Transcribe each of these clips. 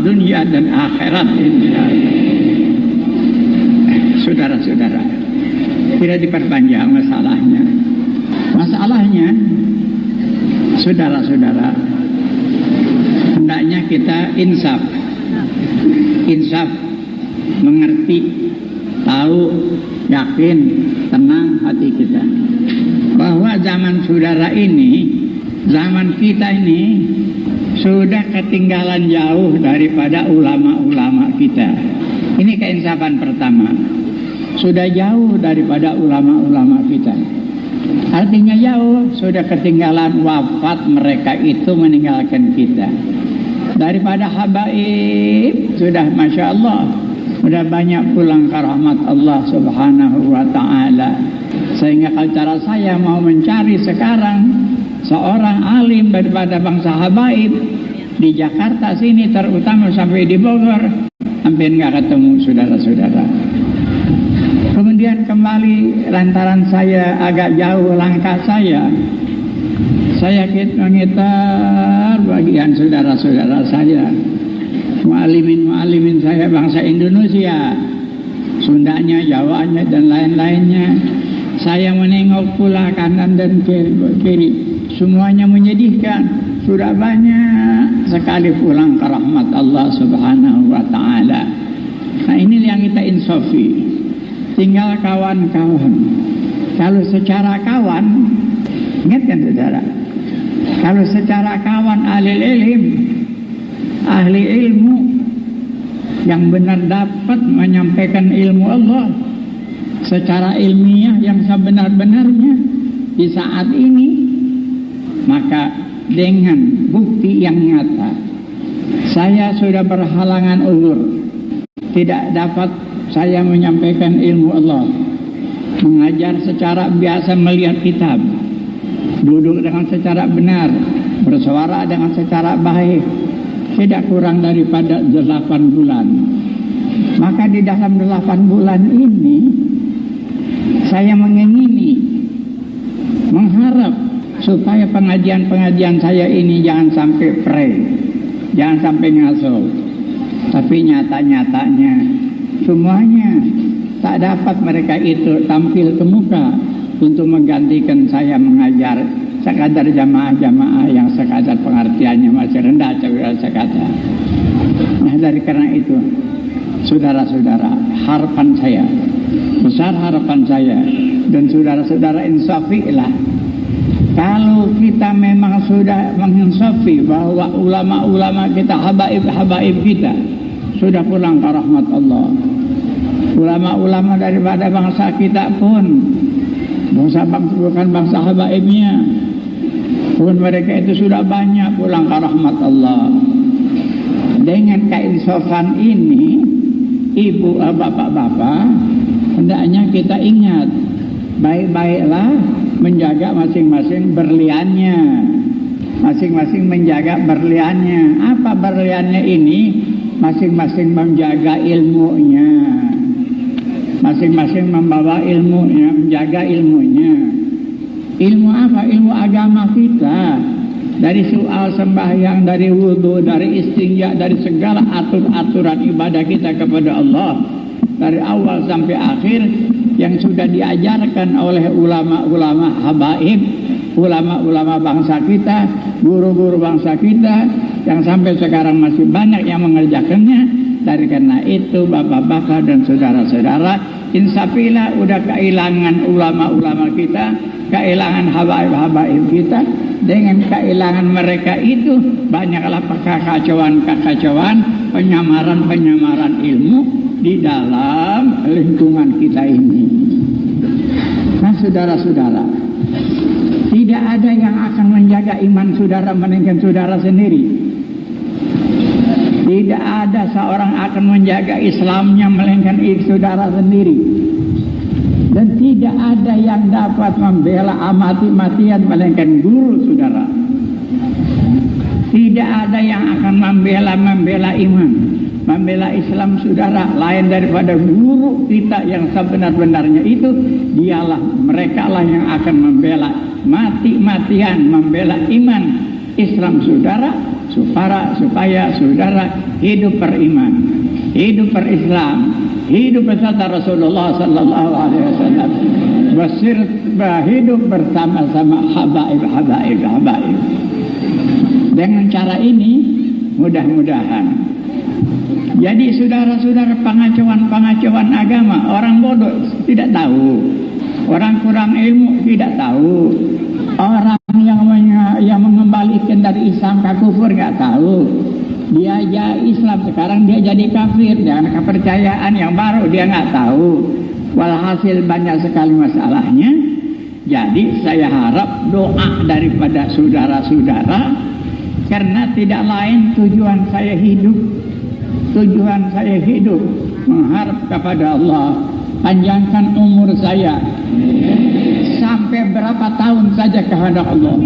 dunia dan akhirat. Saudara-saudara, tidak diperpanjang masalahnya. Masalahnya, saudara-saudara, hendaknya kita insaf, mengerti, tahu, yakin, tenang hati kita bahwa zaman saudara ini, zaman kita ini sudah ketinggalan jauh daripada ulama-ulama kita. Ini keinsafan pertama. Sudah jauh daripada ulama-ulama kita. Artinya jauh, sudah ketinggalan, wafat mereka itu meninggalkan kita. Daripada habaib, sudah Masya Allah, sudah banyak pulang ke rahmat Allah subhanahu wa ta'ala. Sehingga kalau cara saya mau mencari sekarang seorang alim daripada bangsa habaib di Jakarta sini, terutama sampai di Bogor, hampir nggak ketemu saudara-saudara. Kemudian kembali lantaran saya agak jauh langkah saya mengitar bagian saudara-saudara saya, mu'alimin saya bangsa Indonesia, Sundanya, Jawanya dan lain-lainnya. Saya menengok pula kanan dan kiri, semuanya menyedihkan. Sudah banyak sekali pulang ke rahmat Allah subhanahu wa ta'ala. Nah, ini yang kita insafi. Tinggal kawan-kawan. Kalau secara kawan, ingat kan saudara, kalau secara kawan ahli ilmu yang benar dapat menyampaikan ilmu Allah secara ilmiah yang sebenar-benarnya di saat ini, maka dengan bukti yang nyata, saya sudah berhalangan uzur, tidak dapat saya menyampaikan ilmu Allah, mengajar secara biasa, melihat kitab, duduk dengan secara benar, bersuara dengan secara baik, tidak kurang daripada 8 bulan. Maka di dalam 8 bulan ini saya mengingini, mengharap supaya pengajian-pengajian saya ini jangan sampai jangan sampai ngaso. Tapi nyata-nyatanya semuanya tak dapat mereka itu tampil ke muka untuk menggantikan saya mengajar sekadar jamaah-jamaah yang sekadar pengertiannya masih rendah, sekadar. Nah, dari karena itu, saudara-saudara, harapan saya, besar harapan saya, dan saudara-saudara insafilah, kalau kita memang sudah menginsafi bahwa ulama-ulama kita, habaib kita sudah pulang ke rahmat Allah. Ulama-ulama daripada bangsa kita pun, bukan bangsa habaibnya, pun mereka itu sudah banyak pulang ke rahmat Allah. Dengan keinsafan ini, ibu, bapak-bapak, hendaknya kita ingat, baik-baiklah menjaga masing-masing berliannya. Masing-masing menjaga berliannya. Apa berliannya ini? Masing-masing menjaga ilmunya. Masing-masing membawa ilmunya, menjaga ilmunya. Ilmu apa? Ilmu agama kita. Dari soal sembahyang, dari wudhu, dari istinja, dari segala aturan ibadah kita kepada Allah, dari awal sampai akhir, yang sudah diajarkan oleh ulama-ulama habaib, ulama-ulama bangsa kita, guru-guru bangsa kita, yang sampai sekarang masih banyak yang mengerjakannya. Dari karena itu, bapak-bapak dan saudara-saudara, insafilah, udah kehilangan ulama-ulama kita, kehilangan habaib-habaib kita. Dengan kehilangan mereka itu, banyaklah kekacauan-kekacauan, penyamaran-penyamaran ilmu di dalam lingkungan kita ini. Nah, saudara-saudara, tidak ada yang akan menjaga iman saudara melainkan saudara sendiri. Tidak ada seorang akan menjaga Islamnya melainkan saudara sendiri. Dan tidak ada yang dapat membela mati-matian melainkan guru saudara. Tidak ada yang akan membela iman, membela Islam saudara, lain daripada guru kita yang sebenar-benarnya itu. Dialah, mereka lah yang akan membela mati-matian, membela iman Islam saudara supaya saudara hidup beriman, hidup berislam, hidup bersama Rasulullah sallallahu alaihi wasallam, hidup bersama-sama habaib. Dengan cara ini mudah-mudahan jadi saudara-saudara pengacauan agama, orang bodoh tidak tahu, orang kurang ilmu tidak tahu, orang yang mengembalikan dari Islam ke kufur nggak tahu. Dia Islam sekarang dia jadi kafir dengan kepercayaan yang baru dia nggak tahu. Walhasil banyak sekali masalahnya. Jadi saya harap doa daripada saudara-saudara, karena tidak lain tujuan saya hidup mengharap kepada Allah panjangkan umur saya sampai berapa tahun saja kehendak Allah.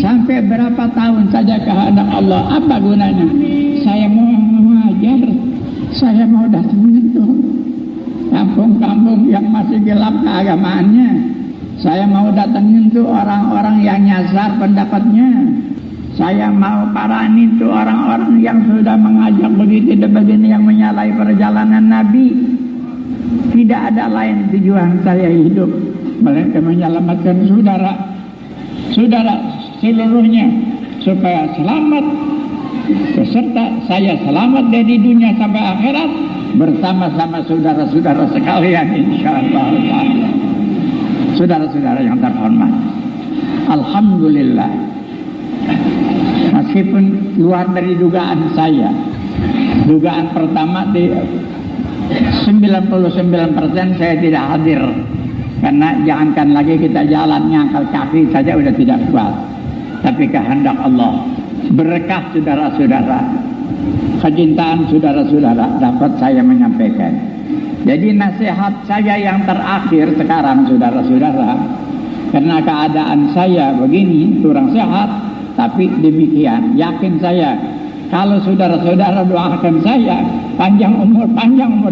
Sampai berapa tahun saja kehendak Allah. Apa gunanya? Saya mau mengajar, saya mau datang menyentuh kampung-kampung yang masih gelap keagamaannya. Saya mau datang menyentuh orang-orang yang nyasar pendapatnya. Saya mau paranin itu orang-orang yang sudah mengajak begitu dan begini, yang menyalahi perjalanan Nabi. Tidak ada lain tujuan saya hidup melainkan menyelamatkan saudara seluruhnya supaya selamat, beserta saya selamat dari dunia sampai akhirat bersama-sama saudara-saudara sekalian, insyaallah. Saudara-saudara yang terhormat, alhamdulillah, meskipun luar dari dugaan saya, dugaan pertama di 99% saya tidak hadir, karena jangankan lagi kita jalan nyangkal kaki saja udah tidak kuat. Tapi kehendak Allah, berkah saudara-saudara, kecintaan saudara-saudara dapat saya menyampaikan. Jadi nasihat saya yang terakhir sekarang saudara-saudara, karena keadaan saya begini kurang sehat, tapi demikian yakin saya kalau saudara-saudara doakan saya panjang umur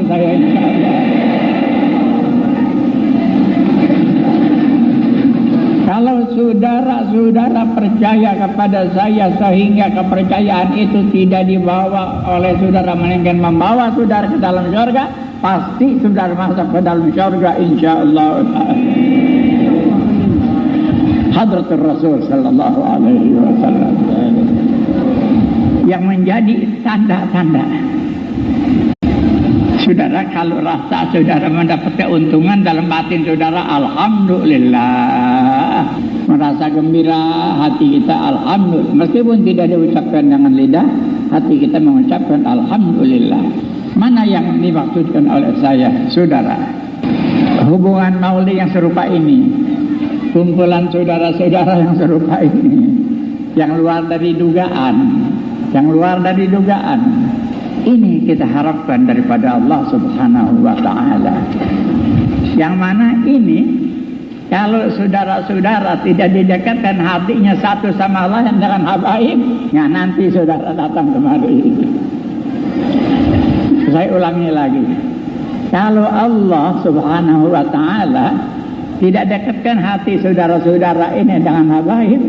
saya insyaallah. Kalau saudara-saudara percaya kepada saya sehingga kepercayaan itu tidak dibawa oleh saudara melainkan membawa saudara ke dalam surga, pasti saudara masuk ke dalam surga insyaallah. Hadratur Rasul sallallahu alaihi wasallam yang menjadi tanda-tanda. Saudara, kalau rasa saudara mendapat keuntungan dalam batin saudara, alhamdulillah, merasa gembira hati kita, alhamdulillah. Meskipun tidak diucapkan dengan lidah, hati kita mengucapkan alhamdulillah. Mana yang dimaksudkan oleh saya, saudara? Hubungan maulid yang serupa ini, kumpulan saudara-saudara yang serupa ini, yang luar dari dugaan, ini kita harapkan daripada Allah Subhanahu wa ta'ala. Yang mana ini, kalau saudara-saudara tidak didekatkan hatinya satu sama lain dengan habaib, ya nanti saudara datang kemari. Saya ulangi lagi, kalau Allah Subhanahu wa ta'ala tidak dekatkan hati saudara-saudara ini dengan habaib,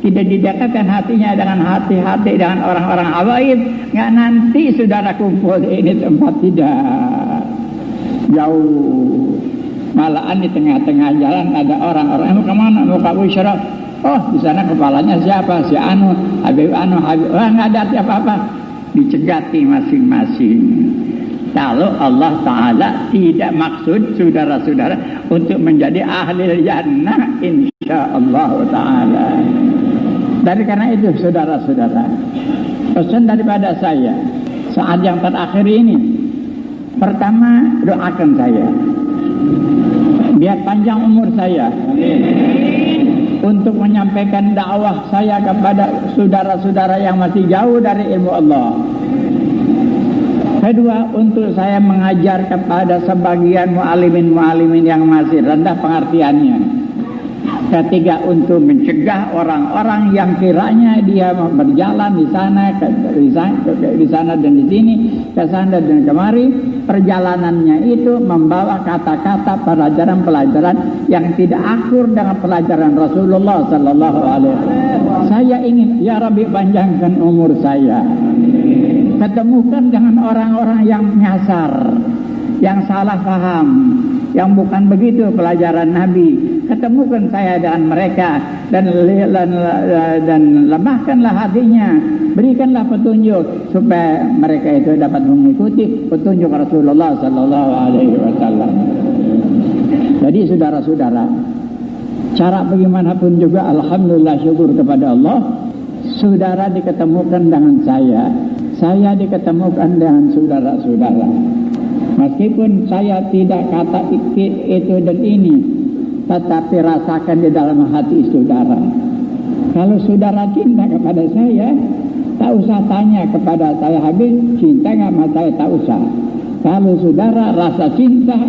tidak didekatkan hatinya dengan hati-hati dengan orang-orang habaib, nggak nanti saudara kumpul di ini tempat, tidak jauh. Malahan di tengah-tengah jalan ada orang-orang, mau kemana, mau ke Busra, oh di sana kepalanya siapa, si Anu, Habib Anu, nggak ada apa-apa, dicegati masing-masing. Kalau Allah Ta'ala tidak maksud saudara-saudara untuk menjadi ahli jannah insyaallah Ta'ala. Dari karena itu saudara-saudara, pesan daripada saya saat yang terakhir ini, pertama doakan saya biar panjang umur saya untuk menyampaikan dakwah saya kepada saudara-saudara yang masih jauh dari ilmu Allah. Kedua, untuk saya mengajar kepada sebagian mu'alimin yang masih rendah pengertiannya. Ketiga, untuk mencegah orang-orang yang kiranya dia berjalan di sana dan di sini, ke sana dan kemari, perjalanannya itu membawa kata-kata pelajaran-pelajaran yang tidak akur dengan pelajaran Rasulullah sallallahu alaihi wasallam. Saya ingin, ya Rabbi, panjangkan umur saya. Ketemukan dengan orang-orang yang nyasar, yang salah paham, yang bukan begitu pelajaran Nabi. Ketemukan saya dengan mereka dan lemahkanlah hatinya, berikanlah petunjuk supaya mereka itu dapat mengikuti petunjuk Rasulullah sallallahu alaihi wasallam. Jadi saudara-saudara, cara bagaimanapun juga alhamdulillah syukur kepada Allah, saudara diketemukan dengan saya diketemukan dengan saudara-saudara. Meskipun saya tidak kata itu dan ini, tetapi rasakan di dalam hati saudara. Kalau saudara cinta kepada saya, tak usah tanya kepada saya, habis cinta nggak sama saya, tak usah. Kalau saudara rasa cinta,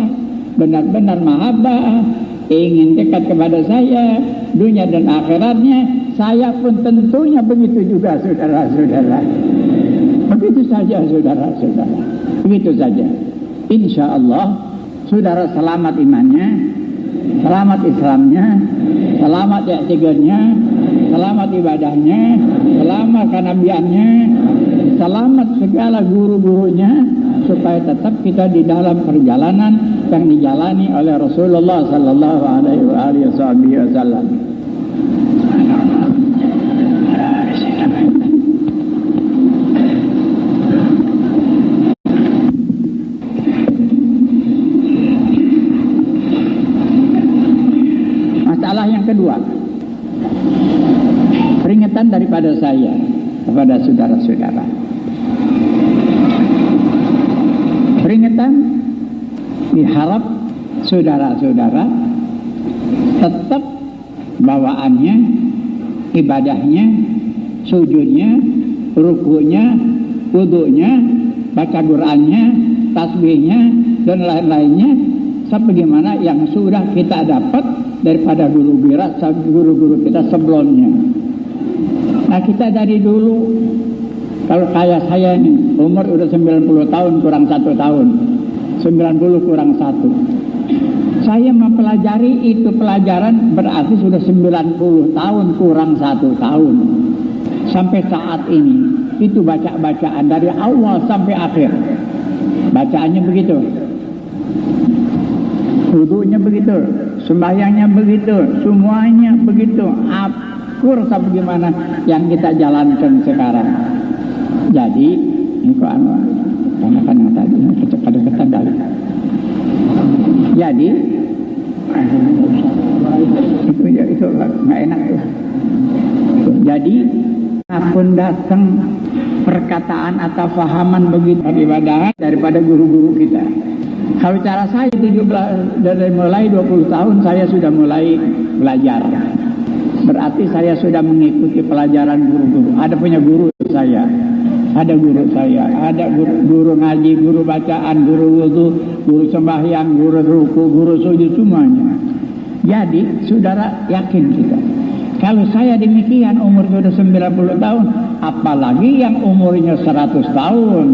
benar-benar mahabbah, ingin dekat kepada saya, dunia dan akhiratnya, saya pun tentunya begitu juga saudara-saudara. Begitu saja saudara-saudara, begitu saja. Insya Allah saudara selamat imannya, selamat Islamnya, selamat i'tiqadnya, selamat ibadahnya, selamat kenabiannya, selamat segala guru-gurunya, supaya tetap kita di dalam perjalanan yang dijalani oleh Rasulullah sallallahu alaihi wasallam. Kedua, peringatan daripada saya kepada saudara-saudara. Peringatan diharap saudara-saudara tetap bawaannya, ibadahnya, sujudnya, rukunya, wudunya, baca Qur'annya, tasbihnya, dan lain-lainnya sebagaimana yang sudah kita dapat daripada guru-guru kita sebelumnya. Nah, kita dari dulu, kalau kayak saya ini, umur udah 90 tahun kurang 1 tahun, 90 kurang 1. Saya mempelajari itu pelajaran berarti sudah 90 tahun kurang 1 tahun. Sampai saat ini, itu bacaan dari awal sampai akhir. Bacaannya begitu. Wudunya begitu, sembahyangnya begitu, semuanya begitu, akur sebagaimana yang kita jalankan sekarang. Jadi ini kok kan tadi kecepatan kali. Jadi itu nggak enak ya. Jadi apapun datang perkataan atau fahaman begitu ibadah daripada guru-guru kita. Kalau cara saya 17 dari mulai 20 tahun saya sudah mulai belajar. Berarti saya sudah mengikuti pelajaran guru-guru. Ada punya guru saya. Ada guru saya, ada guru ngaji, guru bacaan, guru wudu, guru sembahyang, guru ruku, guru sujud, semuanya. Jadi saudara yakin kita. Kalau saya demikian umur sudah 90 tahun, apalagi yang umurnya 100 tahun,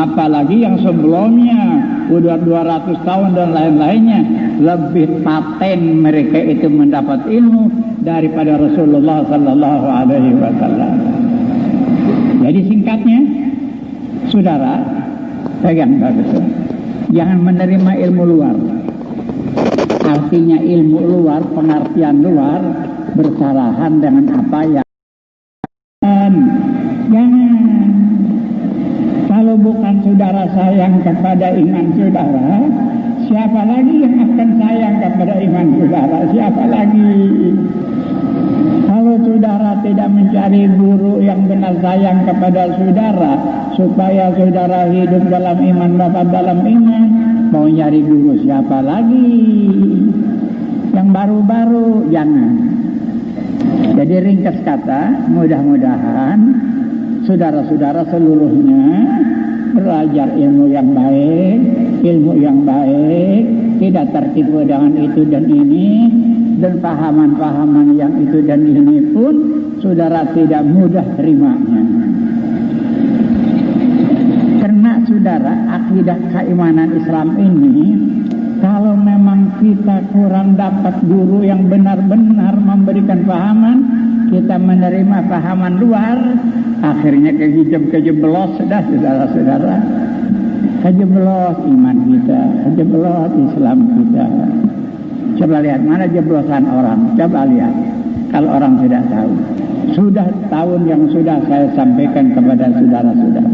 apalagi yang sebelumnya udah 200 tahun dan lain-lainnya, lebih paten mereka itu mendapat ilmu daripada Rasulullah sallallahu alaihi wasallam. Jadi singkatnya, saudara, pegang betul. Jangan menerima ilmu luar. Artinya ilmu luar, pengertian luar bersalahan dengan apa yang jangan. Kalau bukan saudara sayang kepada iman saudara, siapa lagi yang akan sayang kepada iman saudara? Siapa lagi? Kalau saudara tidak mencari guru yang benar sayang kepada saudara, supaya saudara hidup dalam iman, dapat dalam iman, mau nyari guru siapa lagi? Yang baru-baru jangan. Jadi ringkas kata, mudah-mudahan saudara-saudara seluruhnya belajar ilmu yang baik, tidak tertipu dengan itu dan ini, dan pahaman-pahaman yang itu dan ini pun saudara tidak mudah terimanya. Karena saudara akidah keimanan Islam ini, kalau memang kita kurang dapat guru yang benar-benar memberikan pahaman, kita menerima pahaman luar, akhirnya kejeblos sudah saudara-saudara. Kejeblos iman kita, kejeblos Islam kita. Coba lihat mana jeblosan orang, coba lihat. Kalau orang tidak tahu, sudah tahun yang sudah saya sampaikan kepada saudara-saudara,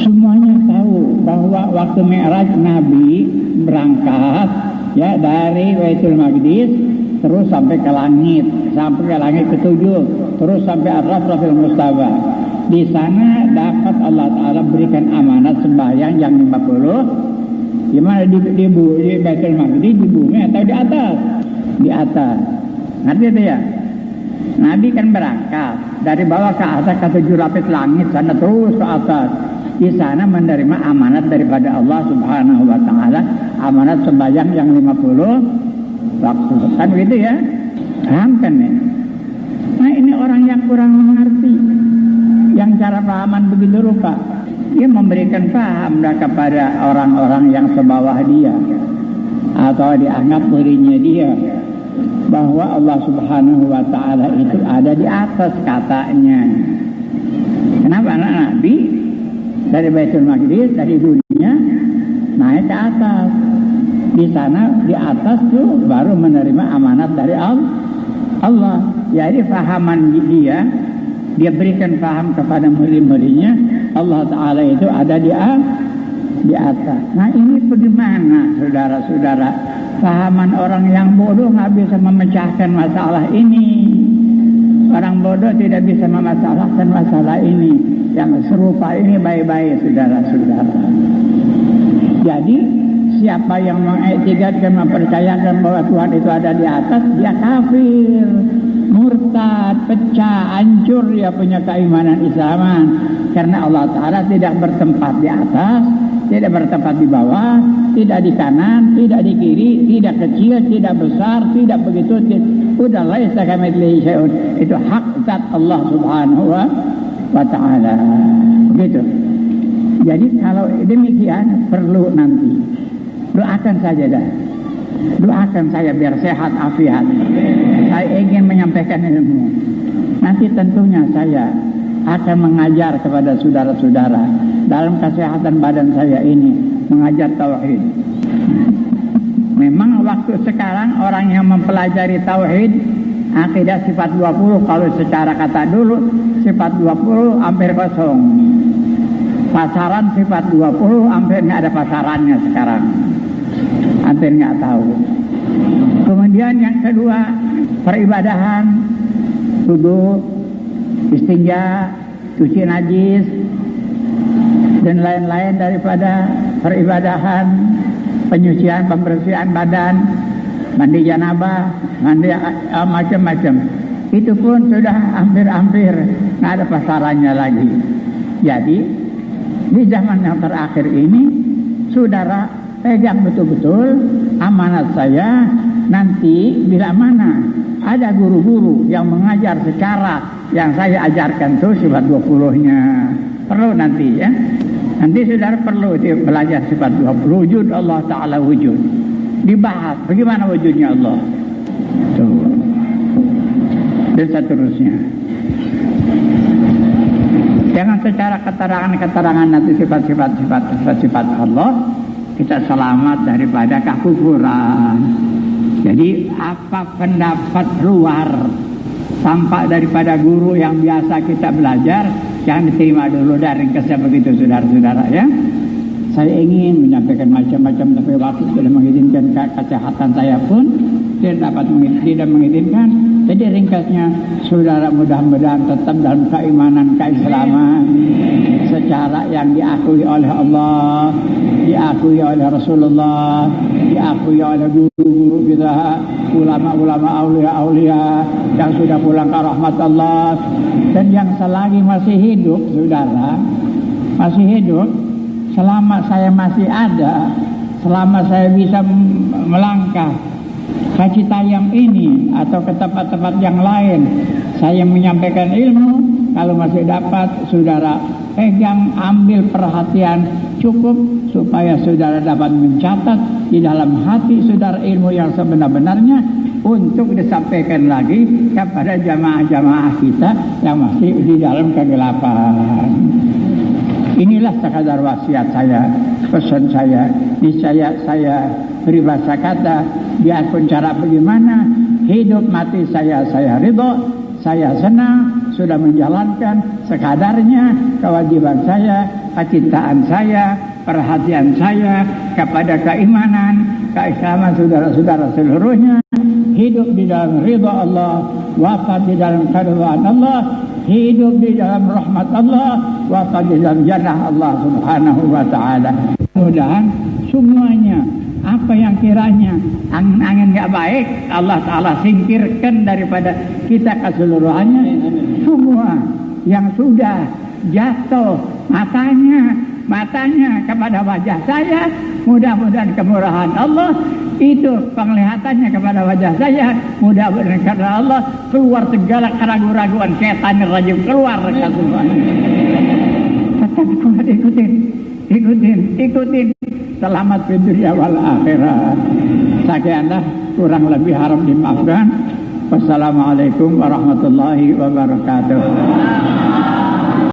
semuanya tahu bahwa waktu Mi'raj Nabi berangkat ya dari Baitul Maqdis terus sampai ke langit ketujuh, terus sampai Ar-Rafil Mustawa. Di sana dapat Allah Ta'ala berikan amanat sembahyang yang 50. Gimana di Baitul Maqdis, di bumi atau di atas? Di atas. Ngerti itu ya? Nabi kan berangkat dari bawah ke atas ke 7 lapis langit sana terus ke atas. Di sana menerima amanat daripada Allah Subhanahu wa Ta'ala, amanat sembahyang yang 50 waktu. Kan gitu ya? Paham kan ya? Nah, ini orang yang kurang mengerti, yang cara pahaman begitu rupa. Dia memberikan paham kepada orang-orang yang sebawah dia atau dianggap muridnya dia, bahwa Allah Subhanahu wa Ta'ala itu ada di atas katanya. Kenapa anak Nabi dari Baitul Maqdis, dari dunia naik ke atas? Di sana di atas tuh baru menerima amanat dari Allah. Jadi fahaman dia berikan paham kepada murid-muridnya, Allah Ta'ala itu ada di atas. Nah, ini bagaimana saudara-saudara? Pahaman orang yang bodoh nggak bisa memecahkan masalah ini. Orang bodoh tidak bisa memasalahkan masalah ini. Yang serupa ini baik-baik saudara-saudara. Jadi siapa yang mengiktikadkan, mempercayakan bahwa Tuhan itu ada di atas, dia kafir, murtad, pecah, hancur dia punya keimanan Islaman. Karena Allah Ta'ala tidak bertempat di atas, tidak bertempat di bawah, tidak di kanan, tidak di kiri, tidak kecil, tidak besar, tidak begitu. Udah laisa kamitslihi syai'un. Itu hak zat Allah Subhanahu wa Ta'ala. Begitu. Jadi kalau demikian perlu nanti doakan saja dah. Doakan saya biar sehat afiat. Saya ingin menyampaikan ilmu. Nanti tentunya saya akan mengajar kepada saudara-saudara dalam kesehatan badan saya ini, mengajar tauhid. Memang waktu sekarang orang yang mempelajari tauhid, akidah sifat 20, kalau secara kata dulu sifat 20 hampir kosong. Pasaran sifat 20 hampir nggak ada pasarannya sekarang. Hampir nggak tahu. Kemudian yang kedua, peribadahan, wudu, istinja, cuci najis, dan lain-lain daripada peribadahan, penyucian, pembersihan badan, mandi janabah, mandi macam-macam. Itu pun sudah hampir-hampir nggak ada pasarannya lagi. Jadi di zaman yang terakhir ini, saudara pegang betul-betul amanat saya. Nanti bila mana ada guru-guru yang mengajar secara yang saya ajarkan tuh sifat 20-nya, perlu nanti ya. Nanti saudara perlu belajar sifat 20, wujud Allah Ta'ala wujud. Dibahas bagaimana wujudnya Allah. Tuh. Dan seterusnya. Jangan secara keterangan-keterangan nanti sifat-sifat Allah kita selamat daripada kekufuran. Jadi apa pendapat luar tampak daripada guru yang biasa kita belajar, jangan diterima dulu dari ringkasnya begitu saudara-saudara ya. Saya ingin menyampaikan macam-macam, tapi waktu sudah mengizinkan, kesehatan saya pun tidak mengizinkan. Jadi ringkasnya, saudara mudah-mudahan tetap dalam keimanan, keislaman secara yang diakui oleh Allah, diakui oleh Rasulullah, diakui oleh guru-guru kita, ulama-ulama, aulia-aulia yang sudah pulang ke rahmat Allah, dan yang selagi masih hidup, saudara, masih hidup. Selama saya masih ada, selama saya bisa melangkah ke Citayam ini atau ke tempat-tempat yang lain, saya menyampaikan ilmu. Kalau masih dapat saudara pegang, ambil perhatian cukup supaya saudara dapat mencatat di dalam hati saudara ilmu yang sebenar-benarnya untuk disampaikan lagi kepada jamaah-jamaah kita yang masih di dalam kegelapan. Inilah sekadar wasiat saya, pesan saya. Niscaya saya beri bahasa kata, biarpun cara bagaimana, hidup mati saya ridho, saya senang, sudah menjalankan sekadarnya kewajiban saya, kecintaan saya, perhatian saya kepada keimanan, keislaman saudara-saudara seluruhnya, hidup di dalam ridha Allah, wafat di dalam keridhaan Allah, hidup di dalam rahmat Allah, wafat di dalam jannah Allah Subhanahu wa taala. Mudah-mudahan semuanya apa yang kiranya angin-angin enggak baik Allah taala singkirkan daripada kita keseluruhannya. Semua yang sudah jatuh matanya kepada wajah saya, mudah-mudahan kemurahan Allah itu penglihatannya kepada wajah saya, mudah-mudahan karena Allah keluar segala keraguan-raguan setan rajim, keluar semuanya. Tetap kuat, ikutin. Selamat di dunia wal akhirat. Sekianlah, kurang lebih harap dimaafkan. Wassalamualaikum warahmatullahi wabarakatuh.